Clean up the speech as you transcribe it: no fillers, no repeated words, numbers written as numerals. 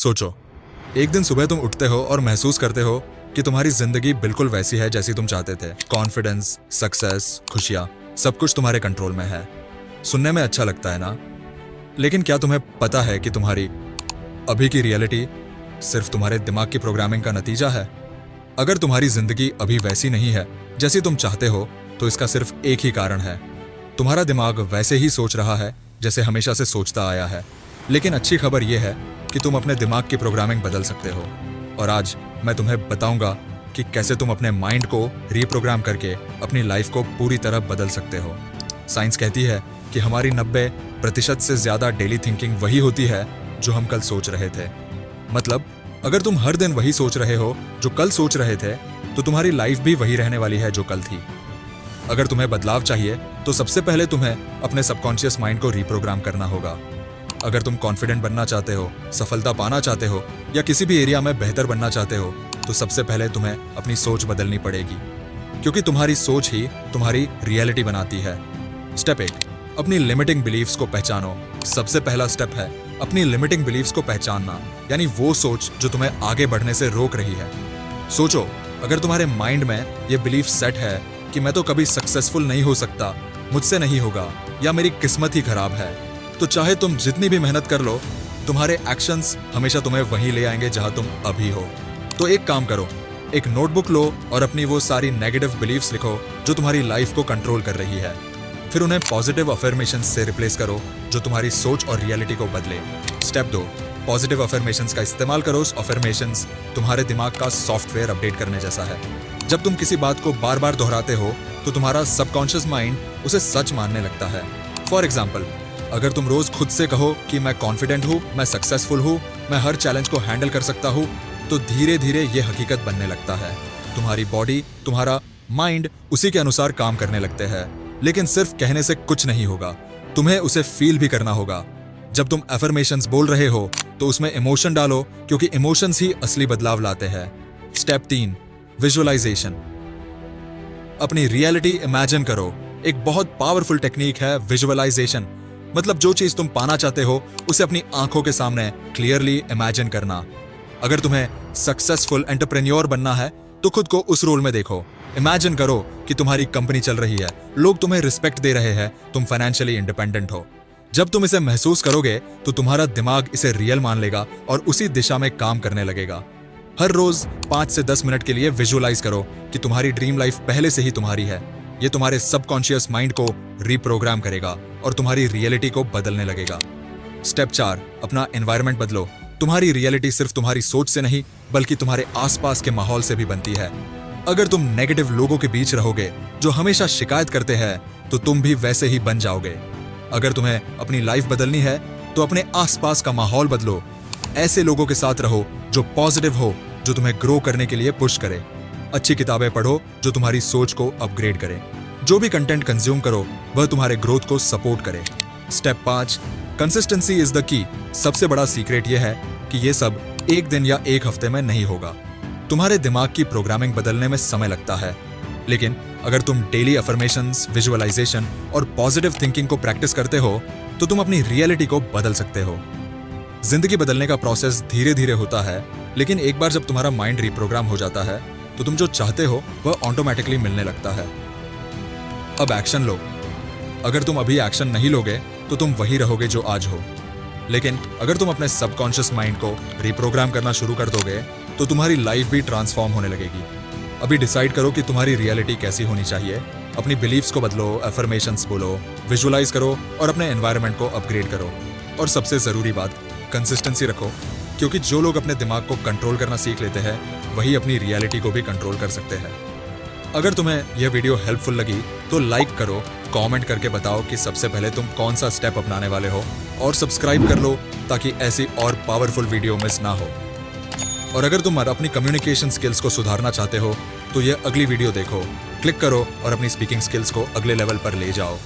सोचो, एक दिन सुबह तुम उठते हो और महसूस करते हो कि तुम्हारी जिंदगी बिल्कुल वैसी है जैसी तुम चाहते थे। कॉन्फिडेंस, सक्सेस, खुशियां, सब कुछ तुम्हारे कंट्रोल में है। सुनने में अच्छा लगता है ना? लेकिन क्या तुम्हें पता है कि तुम्हारी अभी की रियलिटी सिर्फ तुम्हारे दिमाग की प्रोग्रामिंग का नतीजा है? अगर तुम्हारी जिंदगी अभी वैसी नहीं है जैसी तुम चाहते हो, तो इसका सिर्फ एक ही कारण है। तुम्हारा दिमाग वैसे ही सोच रहा है जैसे हमेशा से सोचता आया है। लेकिन अच्छी खबर यह है कि तुम अपने दिमाग की प्रोग्रामिंग बदल सकते हो। और आज मैं तुम्हें बताऊंगा कि कैसे तुम अपने माइंड को रीप्रोग्राम करके अपनी लाइफ को पूरी तरह बदल सकते हो। साइंस कहती है कि हमारी 90% से ज्यादा डेली थिंकिंग वही होती है जो हम कल सोच रहे थे। मतलब अगर तुम हर दिन वही सोच रहे हो जो कल सोच रहे थे, तो तुम्हारी लाइफ भी वही रहने वाली है जो कल थी। अगर तुम्हें बदलाव चाहिए तो सबसे पहले तुम्हें अपने सबकॉन्शियस माइंड को रीप्रोग्राम करना होगा। अगर तुम कॉन्फिडेंट बनना चाहते हो, सफलता पाना चाहते हो या किसी भी एरिया में बेहतर बनना चाहते हो, तो सबसे पहले तुम्हें अपनी सोच बदलनी पड़ेगी, क्योंकि तुम्हारी सोच ही तुम्हारी रियलिटी बनाती है। स्टेप 1, अपनी लिमिटिंग बिलीव्स को पहचानो। सबसे पहला स्टेप है अपनी लिमिटिंग बिलीव्स को पहचानना, यानी वो सोच जो तुम्हें आगे बढ़ने से रोक रही है। सोचो, अगर तुम्हारे माइंड में ये बिलीफ सेट है कि मैं तो कभी सक्सेसफुल नहीं हो सकता, मुझसे नहीं होगा या मेरी किस्मत ही खराब है, तो चाहे तुम जितनी भी मेहनत कर लो, तुम्हारे एक्शंस हमेशा तुम्हें वहीं ले आएंगे जहां तुम अभी हो। तो एक काम करो, एक नोटबुक लो और अपनी वो सारी नेगेटिव बिलीफ्स लिखो जो तुम्हारी लाइफ को कंट्रोल कर रही है। फिर उन्हें पॉजिटिव अफर्मेशंस से रिप्लेस करो जो तुम्हारी सोच और रियलिटी को बदले। स्टेप 2, पॉजिटिव अफर्मेशंस का इस्तेमाल करो। अफर्मेशंस तुम्हारे दिमाग का सॉफ्टवेयर अपडेट करने जैसा है। जब तुम किसी बात को बार बार दोहराते हो तो तुम्हारा सबकॉन्शियस माइंड उसे सच मानने लगता है। फॉर एग्जाम्पल, अगर तुम रोज खुद से कहो कि मैं कॉन्फिडेंट हूँ, मैं सक्सेसफुल हूँ, मैं हर चैलेंज को हैंडल कर सकता हूँ, तो धीरे धीरे ये हकीकत बनने लगता है। तुम्हारी बॉडी, तुम्हारा माइंड उसी के अनुसार काम करने लगते हैं। लेकिन सिर्फ कहने से कुछ नहीं होगा, तुम्हें उसे फील भी करना होगा। जब तुम अफर्मेशंस बोल रहे हो तो उसमें इमोशन डालो, क्योंकि इमोशंस ही असली बदलाव लाते हैं। Step 3, visualisation. अपनी रियलिटी इमेजिन करो। एक बहुत पावरफुल टेक्निक है विजुअलाइजेशन। मतलब जो चीज तुम पाना चाहते हो उसे अपनी आंखों के सामने क्लियरली इमेजिन करना। अगर तुम्हें सक्सेसफुल एंटरप्रेन्योर बनना है तो खुद को उस रोल में देखो। इमेजिन करो कि तुम्हारी कंपनी चल रही है, लोग तुम्हें रिस्पेक्ट दे रहे हैं, तुम फाइनेंशियली इंडिपेंडेंट हो। जब तुम इसे महसूस करोगे तो तुम्हारा दिमाग इसे रियल मान लेगा और उसी दिशा में काम करने लगेगा। हर रोज 5 से 10 मिनट के लिए विजुअलाइज करो कि तुम्हारी ड्रीम लाइफ पहले से ही तुम्हारी है। ये तुम्हारे सबकॉन्शियस माइंड को रीप्रोग्राम करेगा और तुम्हारी रियलिटी को बदलने लगेगा। स्टेप 4, अपना एनवायरनमेंट बदलो। तुम्हारी रियलिटी सिर्फ तुम्हारी सोच से नहीं, बल्कि तुम्हारे आसपास के माहौल से भी बनती है। अगर तुम नेगेटिव लोगों के बीच रहोगे जो हमेशा शिकायत करते हैं, तो तुम भी वैसे ही बन जाओगे। अगर तुम्हें अपनी लाइफ बदलनी है तो अपने आसपास का माहौल बदलो। ऐसे लोगों के साथ रहो जो पॉजिटिव हो, जो तुम्हें ग्रो करने के लिए पुश करे। अच्छी किताबें पढ़ो जो तुम्हारी सोच को अपग्रेड करे। जो भी कंटेंट कंज्यूम करो वह तुम्हारे ग्रोथ को सपोर्ट करे। Step 5, consistency is the key. सबसे बड़ा सीक्रेट यह है कि यह सब एक दिन या एक हफ्ते में नहीं होगा। तुम्हारे दिमाग की प्रोग्रामिंग बदलने में समय लगता है, लेकिन अगर तुम डेली अफर्मेशंस, विजुअलाइजेशन और पॉजिटिव थिंकिंग को प्रैक्टिस करते हो तो तुम अपनी रियलिटी को बदल सकते हो। जिंदगी बदलने का प्रोसेस धीरे धीरे होता है, लेकिन एक बार जब तुम्हारा माइंड रीप्रोग्राम हो जाता है तो तुम जो चाहते हो वह ऑटोमेटिकली मिलने लगता है। अब एक्शन लो। अगर तुम अभी एक्शन नहीं लोगे तो तुम वही रहोगे जो आज हो। लेकिन अगर तुम अपने सबकॉन्शियस माइंड को रीप्रोग्राम करना शुरू कर दोगे तो तुम्हारी लाइफ भी ट्रांसफॉर्म होने लगेगी। अभी डिसाइड करो कि तुम्हारी रियलिटी कैसी होनी चाहिए। अपनी बिलीफ्स को बदलो, अफर्मेशंस बोलो, विजुअलाइज करो और अपने एनवायरनमेंट को अपग्रेड करो। और सबसे जरूरी बात, कंसिस्टेंसी रखो, क्योंकि जो लोग अपने दिमाग को कंट्रोल करना सीख लेते हैं वही अपनी रियलिटी को भी कंट्रोल कर सकते हैं। अगर तुम्हें यह वीडियो हेल्पफुल लगी तो लाइक करो, कमेंट करके बताओ कि सबसे पहले तुम कौन सा स्टेप अपनाने वाले हो, और सब्सक्राइब कर लो ताकि ऐसी और पावरफुल वीडियो मिस ना हो। और अगर तुम अपनी कम्युनिकेशन स्किल्स को सुधारना चाहते हो तो यह अगली वीडियो देखो, क्लिक करो और अपनी स्पीकिंग स्किल्स को अगले लेवल पर ले जाओ।